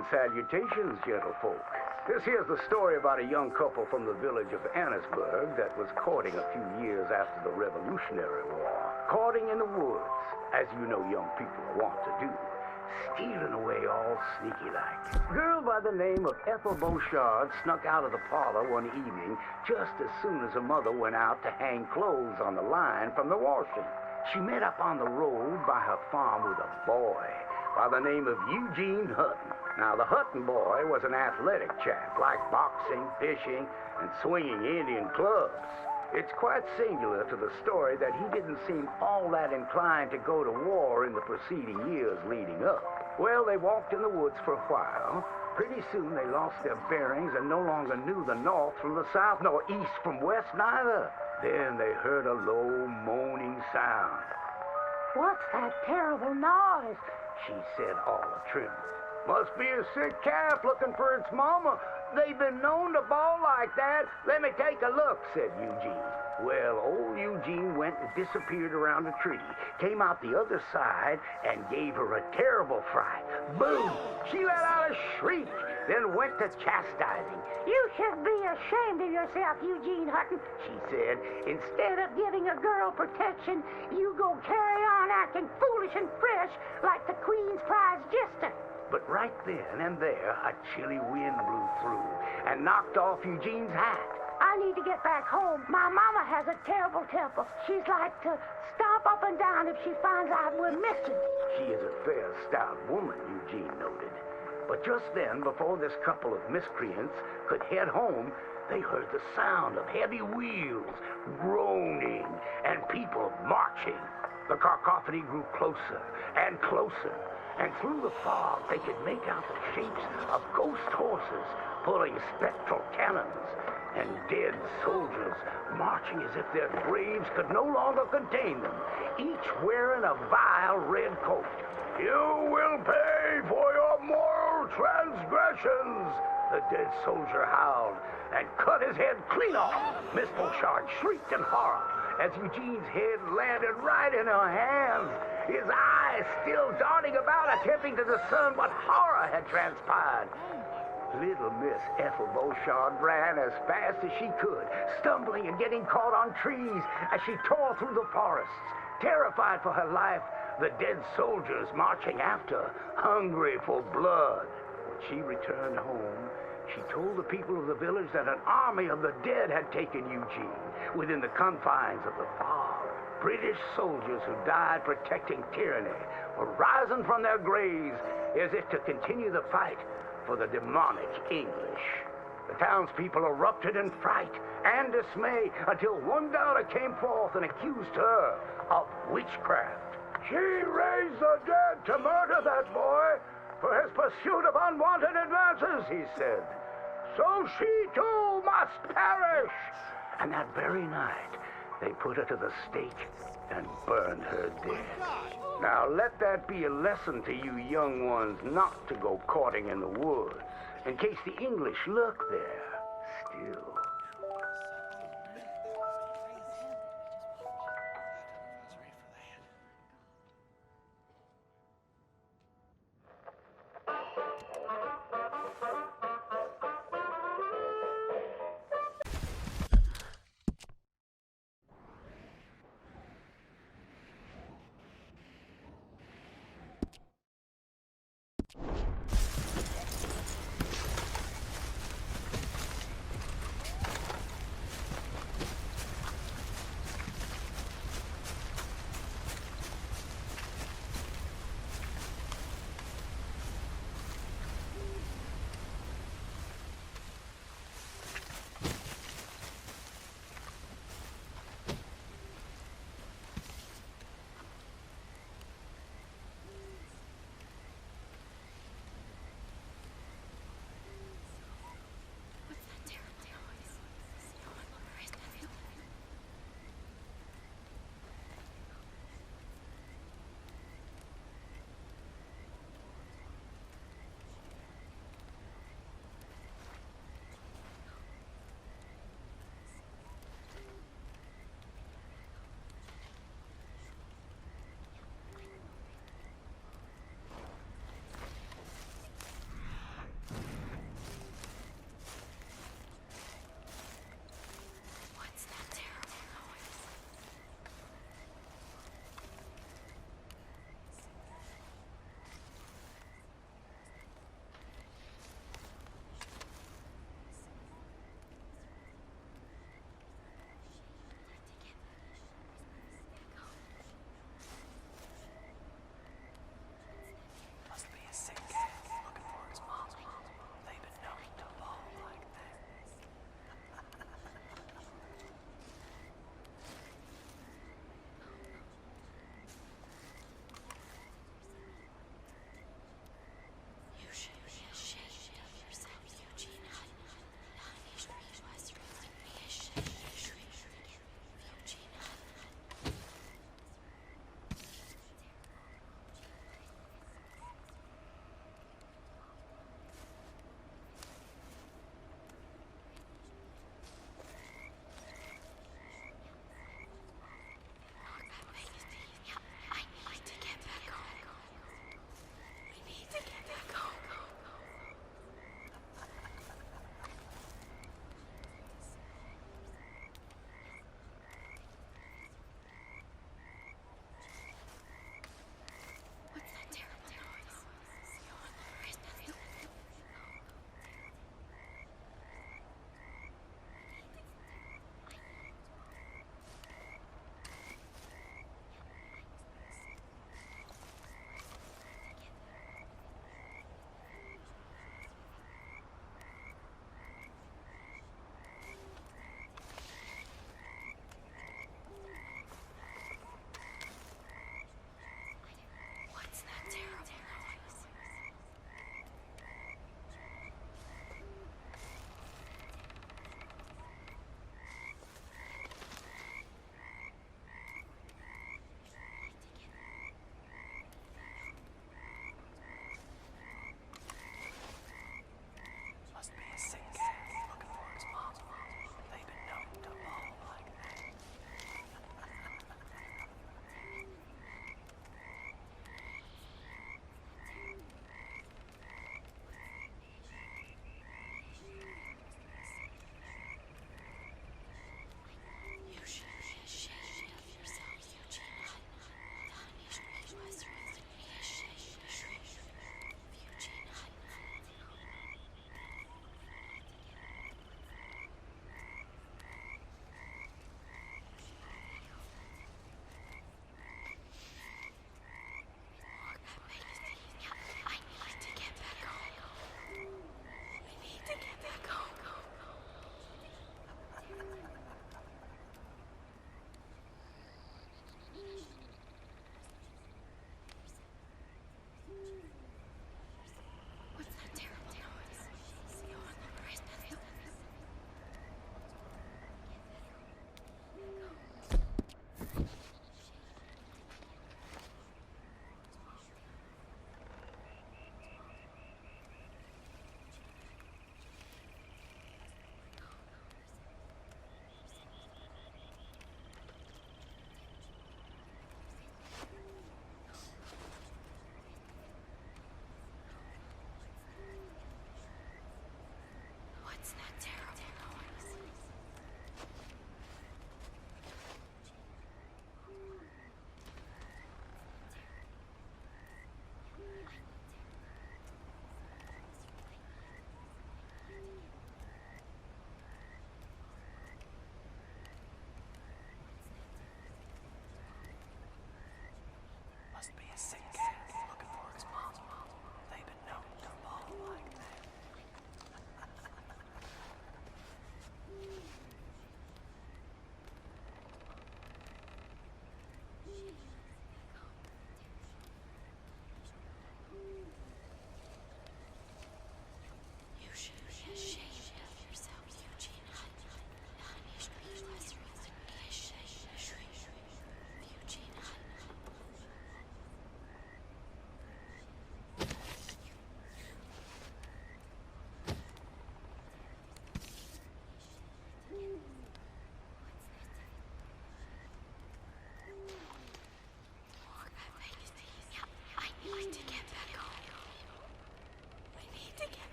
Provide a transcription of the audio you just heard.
And salutations, gentlefolk. This here's the story about a young couple from the village of Annisburg that was courting a few years after the Revolutionary War. Courting in the woods, as you know young people want to do. Stealing away all sneaky-like. Girl by the name of Ethel Beauchard snuck out of the parlor one evening just as soon as her mother went out to hang clothes on the line from the washing. She met up on the road by her farm with a boy by the name of Eugene Hutton. Now, the Hutton boy was an athletic chap, liked boxing, fishing, and swinging Indian clubs. It's quite singular to the story that he didn't seem all that inclined to go to war in the preceding years leading up. Well, they walked in the woods for a while. Pretty soon they lost their bearings and no longer knew the north from the south, nor east from west neither. Then they heard a low moaning sound. "What's that terrible noise?" she said, all a-trembling. "Must be a sick calf looking for its mama. They've been known to bawl like that. Let me take a look," said Eugene. Well, old Eugene went and disappeared around a tree, came out the other side, and gave her a terrible fright. Boom! She let out a shriek, then went to chastising. "You should be ashamed of yourself, Eugene Hutton," she said. "Instead of giving a girl protection, you go carry on acting foolish and fresh like the Queen's prize jester." But right then and there, a chilly wind blew through and knocked off Eugene's hat. "I need to get back home. My mama has a terrible temper. She's like to stomp up and down if she finds out we're missing." She is a fair, stout woman, Eugene noted. But just then, before this couple of miscreants could head home, they heard the sound of heavy wheels, groaning, and people marching. The cacophony grew closer and closer, and through the fog they could make out the shapes of ghost horses pulling spectral cannons, and dead soldiers marching as if their graves could no longer contain them, each wearing a vile red coat. "You will pay for your moral transgressions," the dead soldier howled, and cut his head clean off. Miss Beauchard shrieked in horror as Eugene's head landed right in her hands, his eyes still darting about, attempting to discern what horror had transpired. Little Miss Ethel Beauchard ran as fast as she could, stumbling and getting caught on trees as she tore through the forests. Terrified for her life, the dead soldiers marching after, hungry for blood. When she returned home, she told the people of the village that an army of the dead had taken Eugene within the confines of the fog. British soldiers who died protecting tyranny were rising from their graves as if to continue the fight for the demonic English. The townspeople erupted in fright and dismay until one daughter came forth and accused her of witchcraft. "She raised the dead to murder that boy for his pursuit of unwanted advances," he said. "So she too must perish." And that very night, they put her to the stake and burned her dead. Now let that be a lesson to you young ones not to go courting in the woods, in case the English lurk there still.